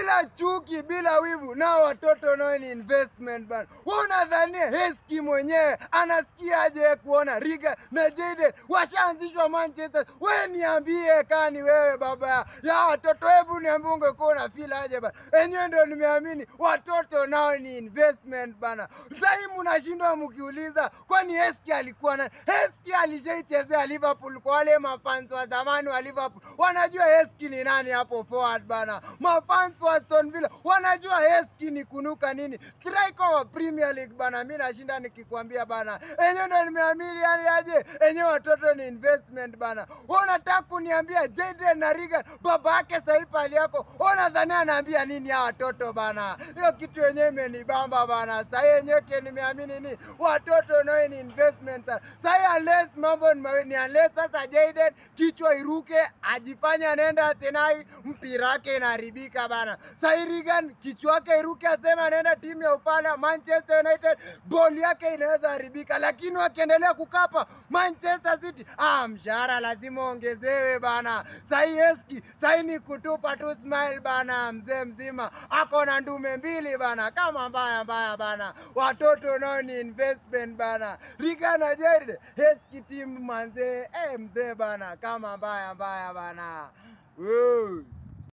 bila chuki, bila wivu. Na watoto nao ni investment bana. Wewe unadhania Heskey mwenyewe anasikiaje kuona Regan na Jayden washaanzishwa Manchester? Wewe niambie kani wewe baba ya watoto, hebu niambie ungekuwa una feel aje bana. Enyewe ndio nimeamini watoto nao ni investment bana. Sasa mnashindwa mkiuliza kwani Heskey alikuwa na Heskey alishaichezea Liverpool. Kwa wale mafans wa zamani wa Liverpool wanajua Heskey ni nani hapo forward bana. Mafans wa Aston Villa wanajua Heskey ni kunuka nini, striker wa Premier League bana. Mimi nashinda nikikwambia bana, enyewe ndio nimeamini yani aje enyewe watoto ni investment bana. Wewe unataka kuniambia Jayden na Regan baba yake sasa pali yako, unadhani anaambia nini hawa watoto bana? Hiyo kitu yenyewe imenibamba bana. Sasa yenyewe nimeamini ni watoto nao ni investment. Sasa unless mambo ni unless sasa Jayden kichwa iruke ajifanya anaenda Arsenal mpira wake inaharibika bana. Sasa Regan kichwa yake iruke asema anaenda timu ya Ufala Manchester United, ball yake inaweza haribika. Lakini wakiendelea kukapa Manchester City, mshahara lazima ongezewe bana. Sasa Heskey sasa ni kutupa tu smile bana. Mzee mzima ako na ndume mbili bana, kama mbaya bana. Watoto nao ni investment bana. Regan na Jayden Heskey team manze, mzee bana, kama mbaya bana.